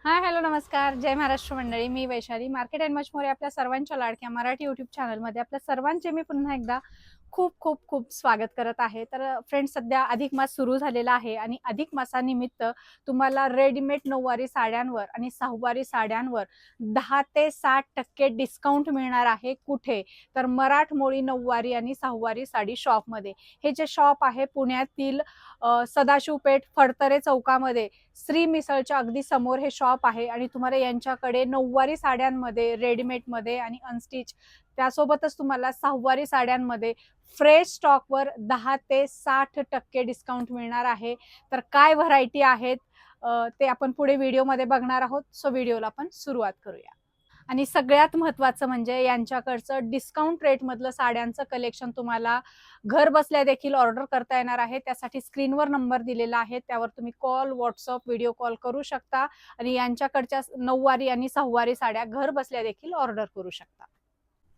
Hi hello नमस्कार. जय महाराष्ट्र मंडळी. मी Vaishali, market and much more आपल्या सर्वांच्या लाडक्या मराठी यूट्यूब चॅनलमध्ये आपल्या सर्वांचे मी पुन्हा एकदा खूप खूप खूप स्वागत करत आहे. तर फ्रेंड्स, सध्या अधिक मास सुरू झालेला आहे आणि अधिक मासानिमित्त तुम्हाला रेडीमेड नऊवारी साड्यांवर आणि सहावारी साड्यांवर 10 ते 60% डिस्काउंट मिळणार आहे. कुठे? तर मराठमोळी नऊवारी आणि सहावारी साडी शॉपमध्ये. हे जे शॉप आहे पुण्यातील सदाशिव पेठ फडतरे चौकामध्ये श्री मिसळच्या अगदी समोर हे शॉप आहे आणि तुम्हाला यांच्याकडे नऊवारी साड्यांमध्ये, रेडीमेडमध्ये आणि अनस्टिच, त्यासोबतच तुम्हाला सहावारी साड्यांमध्ये फ्रेश स्टॉकवर 10 ते 60% डिस्काउंट मिळणार आहे. तर काय व्हरायटी आहेत ते आपण पुढे व्हिडिओमध्ये बघणार आहोत. सो व्हिडिओला आपण सुरुवात करूया. आणि सगळ्यात महत्त्वाचं म्हणजे यांच्याकडचं डिस्काउंट रेटमधलं साड्यांचं कलेक्शन तुम्हाला घर बसल्या देखील ऑर्डर करता येणार आहे. त्यासाठी स्क्रीनवर नंबर दिलेला आहे, त्यावर तुम्ही कॉल, व्हॉट्सअप, व्हिडिओ कॉल करू शकता आणि यांच्याकडच्या नऊवारी आणि सहावारी साड्या घर बसल्या देखील ऑर्डर करू शकता.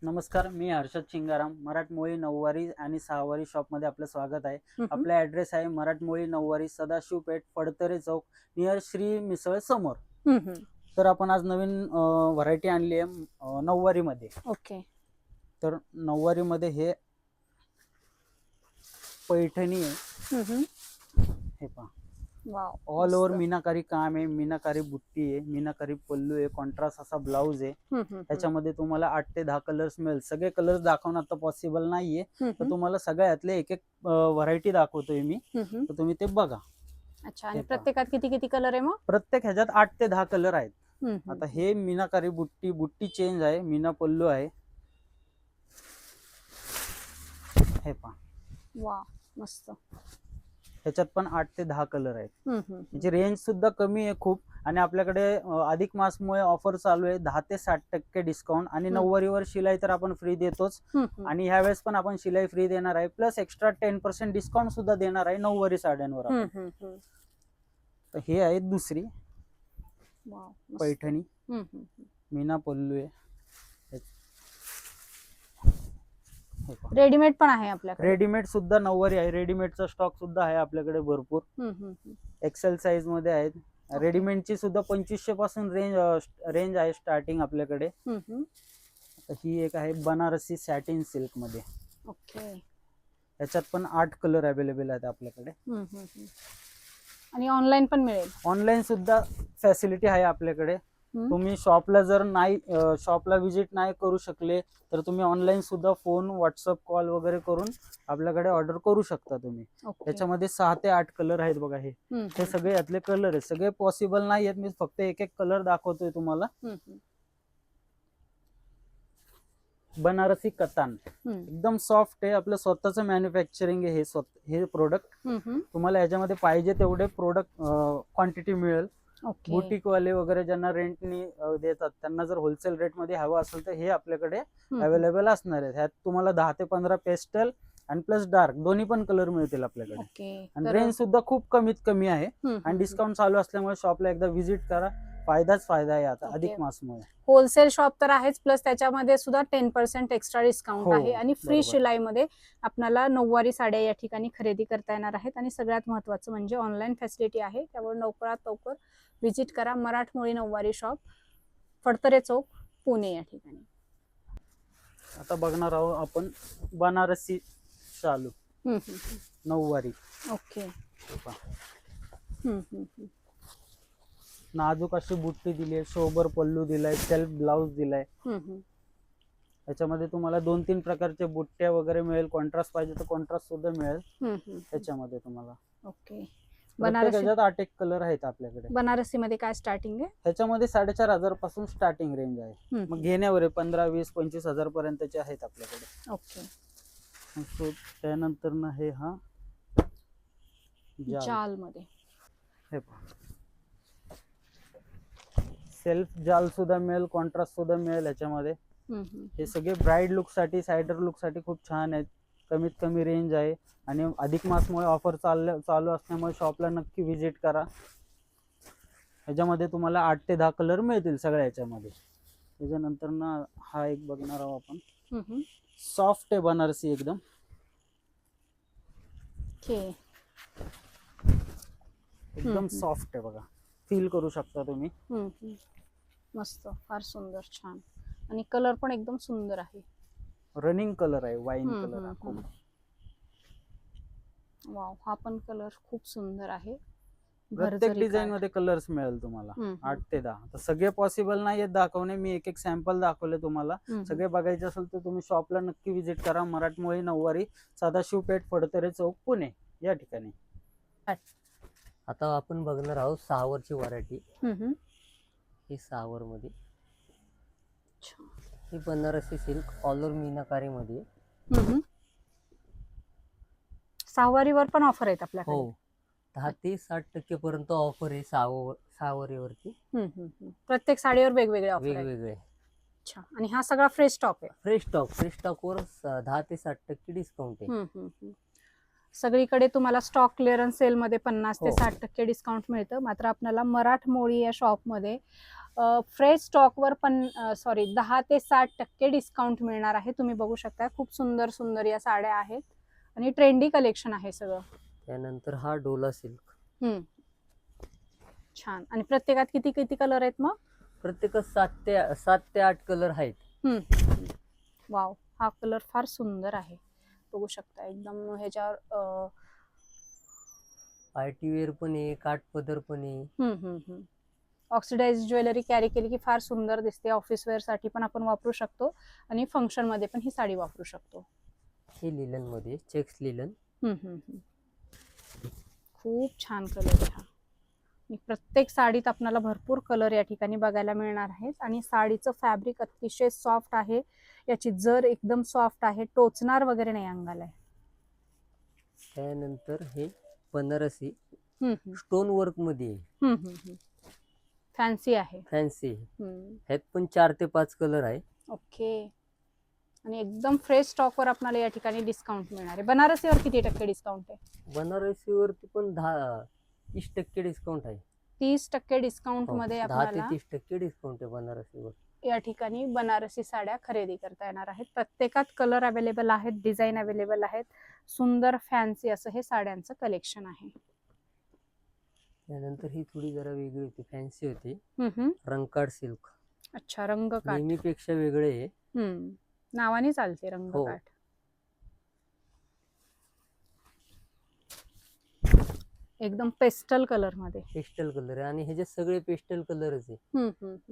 नमस्कार, मी हर्षद शिंगाराम. मराठमोळी नऊवारी आणि सहावारी शॉप मध्ये आपलं स्वागत आहे. आपला ऍड्रेस आहे मराठमोळी नऊवारी, सदाशिव पेठ, फडतरे चौक, नियर श्री मिसळ समोर. तर आपण आज नवीन व्हरायटी आणली आहे नऊवारी मध्ये. ओके. तर नऊवारी मध्ये हे पैठणी आहे. हे पहा, ऑल ओव्हर मीनाकारी काम आहे, मीनाकारी बुट्टी आहे, मीनाकारी पल्लू आहे, कॉन्ट्रास्ट असा ब्लाउज आहे. त्याच्यामध्ये तुम्हाला 8 ते 10 कलर्स मिळेल. सगळे कलर्स दाखवणं आता पॉसिबल नाहीये, तर तुम्हाला सगळ्यातले एक एक व्हरायटी दाखवतोय मी, तर तुम्ही ते बघा. अच्छा. आणि प्रत्येकात किती किती कलर आहे मग? प्रत्येक ह्याच्यात 8 ते 10 कलर आहेत. आता हे मीनाकारी बुट्टी, बुट्टी चेंज आहे, मीना पल्लू आहे. हे पहा, वा मस्त. ह्याच्यात पण 8 ते 10 कलर आहेत. याची रेंज सुद्धा कमी आहे खूप. आणि आपल्याकडे अधिक मासमुळे ऑफर चालू आहे 10 ते 60% डिस्काउंट. आणि नऊवारीवर शिलाई तर आपण फ्री देतोच, आणि ह्या वेळेस पण आपण शिलाई फ्री देणार आहे, प्लस एक्स्ट्रा 10% डिस्काउंट सुद्धा देणार आहे नऊवारी साड्यांवर. तर हे आहे दुसरी पैठणी, मीना पल्लू आहे. रेडीमेड पण आहे आपल्याकडे. रेडीमेड सुद्धा नऊवारी आहे, रेडीमेडचा स्टॉक सुद्धा आहे आपल्याकडे भरपूर. एक्सेल साईज मध्ये आहेत. रेडीमेडची सुद्धा 2500 पासून रेंज आहे स्टार्टिंग आपल्याकडे. ही एक आहे बनारसी सॅटिन सिल्क मध्ये. ओके. याच्यात पण 8 कलर अवेलेबल आहेत आपल्याकडे. आणि ऑनलाईन पण मिळेल. ऑनलाईन सुद्धा फॅसिलिटी आहे आपल्याकडे. तुम्ही शॉपला जर नाही, शॉपला व्हिजिट नाही करू शकले, तर तुम्ही ऑनलाईन सुद्धा फोन, व्हॉट्सअप कॉल वगैरे करून आपल्याकडे ऑर्डर करू शकता तुम्ही. त्याच्यामध्ये 6 ते 8 कलर आहेत बघा. हे सगळे यातले कलर आहेत. सगळे पॉसिबल नाही आहेत, मी फक्त एक एक कलर दाखवतोय तुम्हाला. बनारसी कतान एकदम सॉफ्ट आहे, आपलं स्वतःच मॅन्युफॅक्चरिंग आहे हे प्रोडक्ट. तुम्हाला याच्यामध्ये पाहिजे तेवढे प्रोडक्ट क्वांटिटी मिळेल. बुटीक वाले वगैरे ज्यांना रेंटनी देतात, त्यांना जर होलसेल रेट मध्ये हवं असेल तर हे आपल्याकडे अवेलेबल असणार आहे. ह्यात तुम्हाला 10 ते 15 पेस्टल आणि प्लस डार्क दोन्ही पण कलर मिळतील आपल्याकडे. आणि रेंज सुद्धा खूप कमीत कमी आहे. आणि डिस्काउंट चालू असल्यामुळे शॉपला एकदा व्हिजिट करा. फायदाच फायदा आहे आता अधिक मासमुळे. होलसेल शॉप तर आहेच, प्लस त्याच्यामध्ये सुद्धा 10% एक्स्ट्रा डिस्काउंट आहे. आणि फ्री शिलाई मध्ये आपल्याला नऊवारी साड्या या ठिकाणी खरेदी करता येणार आहेत. आणि सगळ्यात महत्वाचं म्हणजे ऑनलाईन फॅसिलिटी आहे, त्यामुळे लवकरात लवकर व्हिजिट करा. मराठमोळी नऊवारी शॉप, फडतरे चौक, पुणे या ठिकाणी. आता बघणार आहोत आपण बनारसी शालू नऊवारी. ओके. नाजूक अशी बुट्टी दिली आहे, शोबर पल्लू दिलाय, सेल्फ ब्लाउज दिलाय. याच्यामध्ये तुम्हाला 2-3 प्रकारचे बुट्ट्या वगैरे मिळेल. कॉन्ट्रास्ट पाहिजे तर कॉन्ट्रास्ट सुद्धा मिळेल त्याच्यामध्ये तुम्हाला. ओके. बनारसी 8 एक कलर आहेत आपल्याकडे. बनारसी मध्ये काय स्टार्टिंग आहे? त्याच्यामध्ये 4500 पासून स्टार्टिंग रेंज आहे. मग घेण्यावर आहे, 15, 20, 25,000 पर्यंतचे आहेत आपल्याकडे. ओके. त्यानंतर ना हे हा जाल मध्ये, हे सेल्फ जाल सुद्धा मिळेल, कॉन्ट्रास्ट सुद्धा मिळेल याच्यामध्ये. हे सगळे ब्राइड लुक साठी, सायडर लुक साठी खूप छान आहेत. कमीत कमी रेंज आहे. आणि अधिक मासमुळे ऑफर चालू असल्यामुळे शॉपला नक्की व्हिजिट करा. ह्याच्यामध्ये तुम्हाला 8 ते 10 कलर मिळतील सगळ्या याच्यामध्ये. त्याच्यानंतर ना हा एक बघणार आहोत आपण. सॉफ्ट आहे बनारसी एकदम. एकदम सॉफ्ट आहे बघा. फील करू शकता तुम्ही. मस्त, फार सुंदर, छान. आणि कलर पण एकदम सुंदर आहे. रनिंग कलर आहे, वाईन कलर हा खूप. वाव, हा पण कलर खूप सुंदर आहे. प्रत्येक डिझाईन मध्ये कलर्स मिळेल तुम्हाला 8 ते 10. तर सगळे पॉसिबल नाहीयेत दाखवणे, मी एक एक सॅम्पल दाखवले तुम्हाला. सगळे बघायचे असेल तर तुम्ही शॉपला नक्की व्हिजिट करा. मराठमोळी नऊवारी, सदाशिव पेठ, फडतरे चौक, पुणे या ठिकाणी. आता आपण बघणार आहोत 6 व्हरायटी. ही 6 मध्ये ही बनारसी सिल्क ऑल ओव्हर मीनाकारी मध्ये. 6 पण ऑफर आहेत आपल्याकडे. हो, 10 ते 60% पर्यंत ऑफर आहे 6 वरती. प्रत्येक साडीवर वेगवेगळे ऑफर आहेत. वेगवेगळे. अच्छा, आणि हा सगळा फ्रेश स्टॉक आहे. फ्रेश स्टॉक वर 10 ते 60% डिस्काउंट आहे. सगळीकडे तुम्हाला स्टॉक क्लिअरन्स सेल मध्ये 50 ते 60% डिस्काउंट मिळतं. मात्र आपल्याला मराठमोळी या शॉप मध्ये फ्रेश स्टॉक वर 10 ते 60% डिस्काउंट मिळणार आहे. तुम्ही बघू शकता, खूप सुंदर सुंदर या साड्या आहेत आणि ट्रेंडी कलेक्शन आहे सगळं. त्यानंतर हा डोला सिल्क. छान. आणि प्रत्येकात किती किती कलर आहेत मग? प्रत्येकात 7 ते 8 कलर आहेत. वाव, हा कलर फार सुंदर आहे. बघू शकता, एकदम ह्याच्यावर पार्टी वेअर पण आहे, काठपदर पण आहे. ऑक्सिडाइज ज्वेलरी कॅरी केली की फार सुंदर दिसते. ऑफिस वेअर साठी पण आपण वापरू शकतो आणि फंक्शन मध्ये पण ही साडी वापरू शकतो. हे लिलन मध्ये, चेक्स लिलन. खूप छान कलर आहे हा. प्रत्येक साडीत आपल्याला भरपूर कलर या ठिकाणी बघायला मिळणार आहेत. आणि साडीचं फॅब्रिक अतिशय सॉफ्ट आहे. याची जर एकदम सॉफ्ट आहे, टोचणार वगैरे नाही अंगाला. त्यानंतर हे बनारसी स्टोन वर्क मध्ये फॅन्सी आहे. फॅन्सी. ह्यात पण 4 ते 5 कलर आहे. ओके. आणि एकदम फ्रेश स्टॉक वर आपल्याला या ठिकाणी डिस्काउंट मिळणार आहे. बनारसीवर किती टक्के डिस्काउंट आहे? बनारसीवरती पण 30% डिस्काउंट आहे. 30% डिस्काउंट मध्ये 10 ते आपल्याला 30% डिस्काउंट आहे बनारसीवर. या ठिकाणी बनारसी साड्या खरेदी करता येणार आहेत. प्रत्येकात कलर अवेलेबल आहेत, डिझाईन अवेलेबल आहेत. सुंदर फॅन्सी असं हे साड्यांचं कलेक्शन आहे. त्यानंतर ही थोडी जरा वेगळी होती, फॅन्सी होती. रंगकाठ सिल्क. अच्छा, रंगकाठ. नेहमीपेक्षा वेगळे आहे. नावाने चालते रंगकाठ. एकदम पेस्टल कलर मध्ये. पेस्टल कलर आहे आणि ह्याच्यात सगळे पेस्टल कलरच आहे.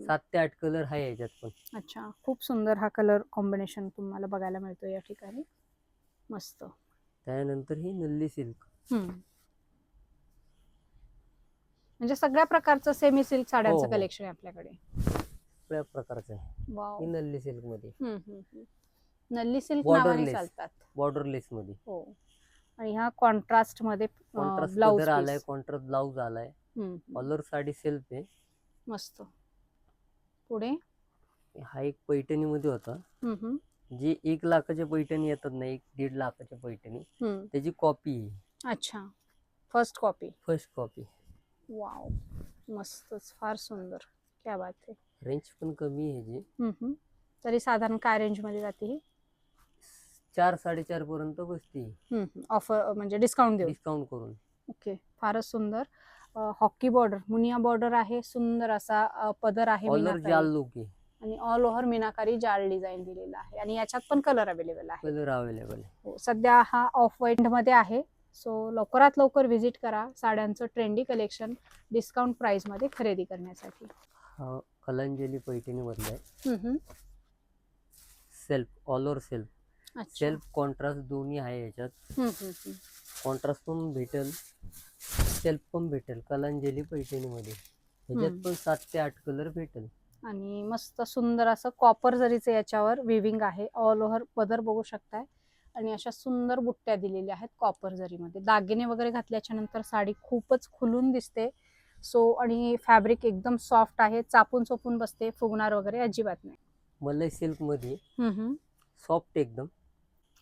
7 ते 8 कलर आहे ह्याच्यात पण. अच्छा, खूप सुंदर हा कलर कॉम्बिनेशन तुम्हाला बघायला मिळतो या ठिकाणी. मस्त. त्यानंतर ही नल्ली सिल्क. म्हणजे सगळ्या प्रकारचं सेमी सिल्क साड्यांचं कलेक्शन आहे आपल्याकडे. सगळ्या प्रकारचं आहे. वाव. ही नल्ली सिल्क मध्ये. नल्ली सिल्क नावाने चालतात. बॉर्डरलेस मध्ये. हो. आणि हा कॉन्ट्रास्ट मध्ये ब्लाउज आलाय, कॉन्ट्रास्ट ब्लाउज आलाय. ऑल साडी सेल्फ आहे. मस्त. पुढे हा एक पैठणी मध्ये होता. जी 1 लाखाच्या पैठणी येतात ना, 1-1.5 लाखाच्या पैठणी, त्याची कॉपी आहे. अच्छा, फर्स्ट कॉपी. वाव, मस्तच, फार सुंदर. क्या बात आहे. रेंज पण कमी आहे जी. तरी साधारण काय रेंज मध्ये जाते ही? 4-4.5 पर्यंत बसते. ऑफर म्हणजे डिस्काउंट करून. ओके, फारच सुंदर. हॉकी बॉर्डर, मुनिया बॉर्डर आहे. सुंदर असा पदर आहे. जाल लुक आहे. आणि ऑल ओव्हर मीनाकारी जाळ डिझाईन दिलेला आहे. आणि याच्यात पण कलर अवेलेबल आहे. हो, सध्या हा ऑफ व्हाईट मध्ये आहे. सो लवकरात लवकर व्हिजिट करा. साड्यांचं ट्रेंडी कलेक्शन डिस्काउंट प्राइस मध्ये खरेदी करण्यासाठी. कलांजली पैठणी मधला आहे. Self, all over self. Self contrast दोन्ही आहे याच्यात. कॉन्ट्रास्ट पण भेटेल, सेल्फ पण भेटेल. कलांजली पैठणी मध्ये ह्याच्यात पण 7 ते 8 कलर भेटेल. आणि मस्त सुंदर असं कॉपर जरीचं याच्यावर विविंग आहे. ऑल ओव्हर पदर बघू शकताय. आणि अशा सुंदर बुट्ट्या दिलेल्या आहेत कॉपर जरीमध्ये. दागिने वगैरे घातल्याच्या नंतर साडी खूपच खुलून दिसते. सो आणि फॅब्रिक एकदम सॉफ्ट आहे. चापून चोपून बसते, फुगणार वगैरे अजिबात नाही. मलई सिल्क मध्ये सॉफ्ट एकदम.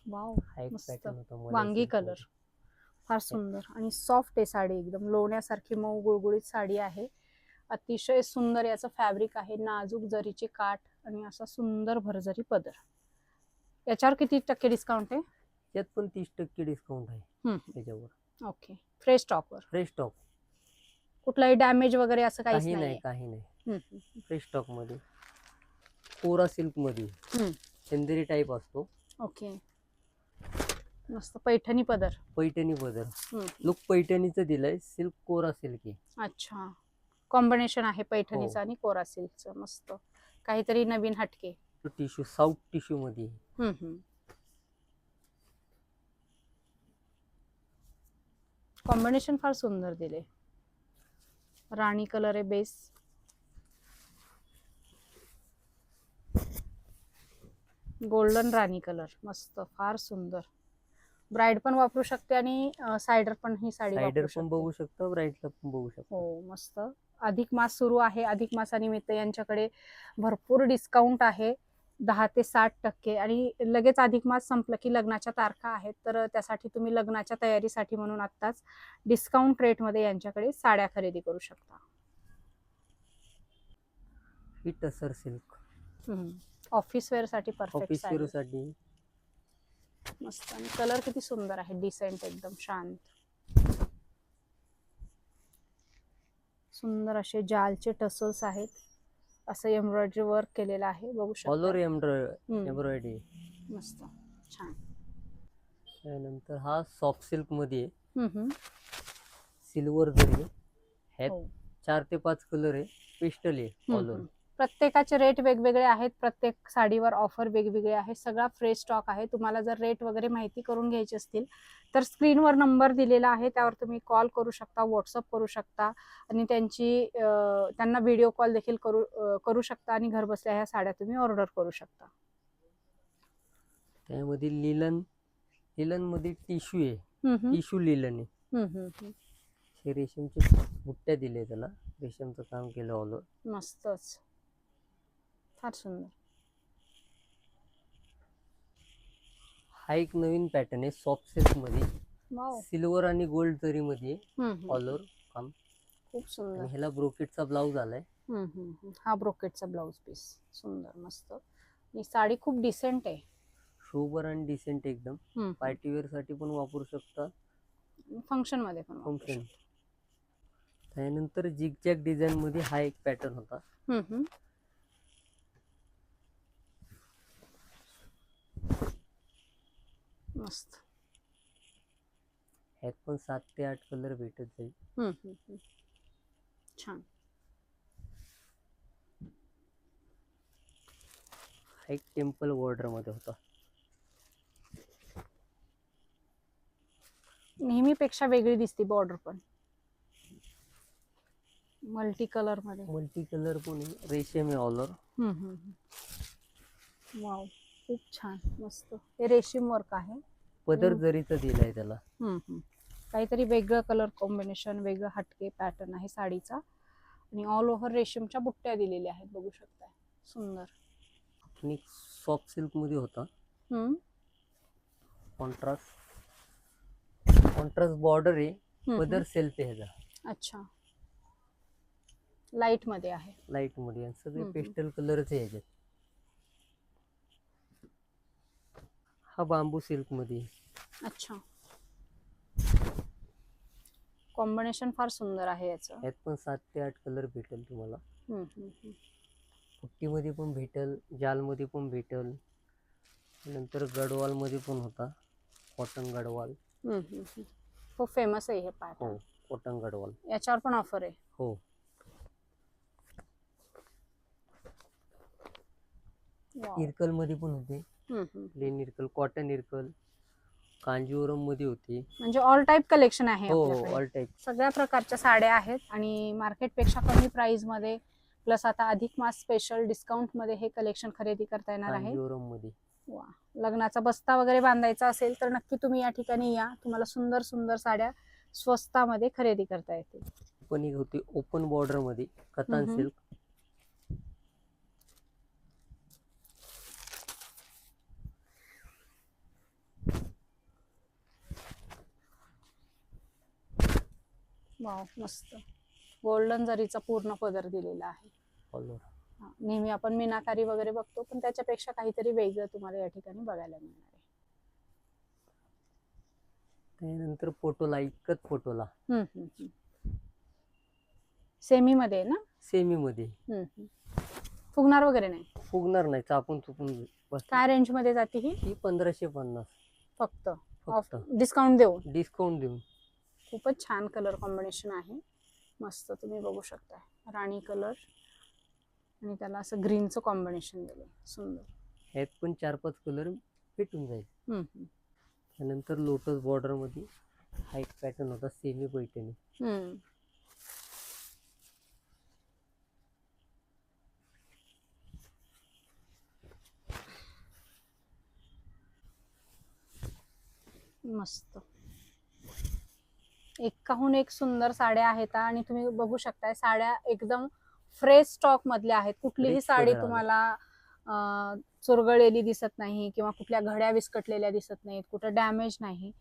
वाव, मस्त. वांगी कलर, फार सुंदर आणि सॉफ्ट आहे साडी. एकदम लोण्यासारखी मऊ गुळगुळीत साडी आहे. अतिशय सुंदर याचं फॅब्रिक आहे. नाजूक जरीचे काठ आणि असा सुंदर भरजरी पदर. याच्यावर किती टक्के डिस्काउंट आहे? यात पण 30% डिस्काउंट आहे त्याच्यावर. Okay, fresh stock. कुठलाही डॅमेज वगैरे असं काहीच काही नाही नाही. काही नाही फ्रेश स्टॉक मध्ये. कोरा सिल्क मध्ये चंदेरी टाईप असतो. ओके, मस्त पैठणी पदर. पैठणी पदर लुक पैठणीचं दिलंय, सिल्क कोरा सिल्क आहे. अच्छा, कॉम्बिनेशन आहे पैठणीचं हो. आणि कोरा सिल्कचं. मस्त, काहीतरी नवीन हटके. टिश्यू साऊथ टिश्यू मध्ये. कॉम्बिनेशन फार सुंदर दिले. राणी कलर आहे बेस. गोल्डन राणी कलर, मस्त, फार सुंदर. ब्राईड पण वापरू शकते आणि सायडर पण ही साडी सायडर वापरू पण शकते. बघू शकतो, ब्राईटला पण बघू शकतो. हो, मस्त. अधिक मास सुरू आहे. अधिक मासानिमित्त यांच्याकडे भरपूर डिस्काउंट आहे, 10 ते 60%. आणि लगेच अधिक मास संपलं की लग्नाच्या तारखा आहेत, तर त्यासाठी तुम्ही लग्नाच्या तयारीसाठी म्हणून आत्ताच डिस्काउंट रेटमध्ये यांच्याकडे साड्या खरेदी करू शकता. ही टसर सिल्क ऑफिस वेअर साठी परफेक्ट ऑफिस साडी. वेअर साठी. मस्त, आणि कलर किती सुंदर आहे, डिसेंट, एकदम शांत. सुंदर असे जालचे टसल्स आहेत. असं एम्ब्रॉयडरी वर्क केलेलं आहे, बघू ऑल ओव्हर शकता. एम्ब्रॉयडरी. मस्त, छान. त्यानंतर हा सॉफ्ट सिल्क मध्ये हम्म. सिल्वर जरी ह्यात हो. 4 ते 5 कलर आहे, पेस्टल आहे ऑल ओव्हर. प्रत्येकाचे रेट वेगवेगळे आहेत, प्रत्येक साडीवर ऑफर वेगवेगळे आहे. सगळा फ्रेश स्टॉक आहे. तुम्हाला जर रेट वगैरे माहिती करून घ्यायची असतील तर स्क्रीनवर नंबर दिलेला आहे, त्यावर तुम्ही कॉल करू शकता, व्हॉट्सअप करू शकता, आणि त्यांना व्हिडिओ कॉल देखील करू शकता, आणि घर बसल्या ह्या साड्या तुम्ही ऑर्डर करू शकता. त्यामध्ये लिलन मध्ये टिश्यू आहे, टिश्यू लिलन आहे. हे रेशमचे बुट्ट्या दिले, त्याला रेशमचं काम केलं ऑल ओव्हर. मस्तच, फार सुंदर. हा एक नवीन पॅटर्न आहे सॉफ्ट सिल्क मध्ये, वाव, सिल्वर आणि गोल्ड जरी मध्ये ऑल ओव्हर काम. खूप सुंदर. आणि ह्याला ब्रोकेटचा ब्लाउज आलाय. हा ब्रोकेटचा ब्लाउज पीस, सुंदर, मस्त. ही साडी खूप डिसेंट आहे, शोभर आणि डिसेंट एकदम. पार्टी वेअर साठी पण वापरू शकता, फंक्शन मध्ये पण वापरू फंक्शन. त्यानंतर जिगजॅग डिझाईन मध्ये हा एक पॅटर्न होता. शकता. मस्त. ह्यात पण 7 ते 8 कलर भेटत जाईल. छान. हा एक टेम्पल बॉर्डर मध्ये होता. नेहमीपेक्षा वेगळी दिसते बॉर्डर पण, मल्टी कलर मध्ये. मल्टी कलर पण आहे, रेशम आहे ऑल ओव्हर. वाव, खूप छान, मस्त. हे रेशीम वर्क आहे, पदर जरीचा दिलाय त्याला. काहीतरी वेगळं कलर कॉम्बिनेशन, वेगळं हटके पॅटर्न आहे साडीचा. आणि ऑल ओव्हर रेशीमच्या बुट्ट्या दिलेल्या आहेत, बघू शकता, सुंदर. आणि सॉफ्ट सिल्क मध्ये होता. कॉन्ट्रास्ट बॉर्डर आहे, पदर सेल्फ आहे ह्याचा. अच्छा, लाईट मध्ये आहे. लाईट मध्ये, आणि सगळे पेस्टल कलरच आहे ह्याच्यात. हा बांबू सिल्क मध्ये. अच्छा, कॉम्बिनेशन फार सुंदर आहे याचं. यात पण 7 ते 8 कलर भेटेल तुम्हाला. पुट्टी मध्ये पण भेटेल, जाल मध्ये पण भेटेल. नंतर गडवाल मध्ये पण होता, कॉटन गडवाल. खूप फेमस आहे हे पॅटर्न. हो, कॉटन गडवाल. याच्यावर पण ऑफर आहे. हो. इरकल मध्ये पण होते, प्लेन इरकल, कॉटन इरकल, कांजीवरम मध्ये होती. म्हणजे ऑल टाइप कलेक्शन आहे हो, आपल्याकडे. All type. सगळ्या प्रकारच्या साड्या आहेत, आणि मार्केट पेक्षा कमी प्राइस मध्ये, प्लस आता अधिक मास स्पेशल डिस्काउंट मध्ये हे कलेक्शन खरेदी करता येणार आहे. कांजीवरम मध्ये. वा, लग्नाचा बस्ता वगैरे बांधायचा असेल तर नक्की तुम्ही या ठिकाणी या, तुम्हाला सुंदर सुंदर साड्या स्वस्तामध्ये खरेदी करता येतील. पण एक होती ओपन बॉर्डर मध्ये, कतान सिल्क. वाव, मस्त. गोल्डन जरीचा पूर्ण पदर दिलेला आहे. नेहमी आपण मीनाकारी वगैरे बघतो, पण त्याच्यापेक्षा काहीतरी वेगळं तुम्हाला या ठिकाणी बघायला मिळणार आहे. त्यानंतर फोटोला, इतकत फोटोला. सेमी मध्ये आहे ना? सेमी मध्ये. फुगणार वगैरे नाही? फुगणार नाही, चापून चुपून बस. काय रेंज मध्ये जाते ही? ही 1550 फक्त फक्त डिस्काउंट देऊन. डिस्काउंट देऊन. खूपच छान कलर कॉम्बिनेशन आहे, मस्त. तुम्ही बघू शकता राणी कलर आणि त्याला असं ग्रीनचं कॉम्बिनेशन दिलंय, सुंदर. ह्यात पण 4-5 कलर भेटून जाईल. त्यानंतर लोटस बॉर्डर मध्ये हा एक पॅटर्न होता, सेमी पैठणी. मस्त. एकाहून एक सुंदर साड्या आहेत आणि तुम्ही बघू शकताय साड्या एकदम फ्रेश स्टॉक मधल्या आहेत. कुठलीही Rich साडी color आले. तुम्हाला चुरगळलेली दिसत नाही किंवा कुठल्या घड्या विस्कटलेल्या दिसत नाहीत, कुठं डॅमेज नाही.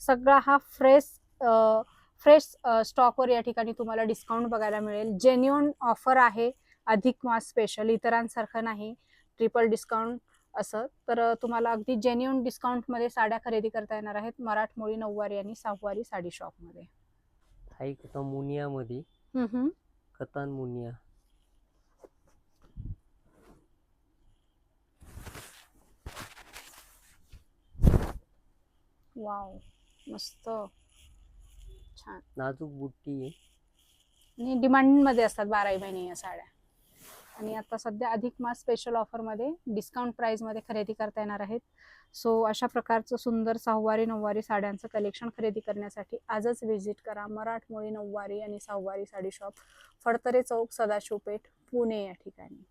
सगळा हा फ्रेश स्टॉकवर या ठिकाणी तुम्हाला डिस्काउंट बघायला मिळेल. जेन्युइन ऑफर आहे, अधिक मास स्पेशल, इतरांसारखं नाही ट्रिपल डिस्काउंट असं. तर तुम्हाला अगदी जेन्युइन डिस्काउंट मध्ये साड्या खरेदी करता येणार आहेत मराठमोळी नऊवारी आणि सहावारी साडी शॉप मध्ये. हा एक होता मुनिया मध्ये, कतान मुनिया. वाव, मस्त, छान. नाजूक बुट्टी आहे आणि डिमांड मध्ये असतात 12 महिने या साड्या. आणि आता सध्या अधिक मास स्पेशल ऑफर मध्ये डिस्काउंट प्राइस मध्ये खरेदी करता येणार आहेत. सो अशा प्रकारचं सुंदर सहावारी नऊवारी साड्यांचं कलेक्शन खरेदी करण्यासाठी आजच व्हिजिट करा मराठमोळी नऊवारी आणि सहावारी साडी शॉप, फडतरे चौक, सदाशिव पेठ, पुणे या ठिकाणी.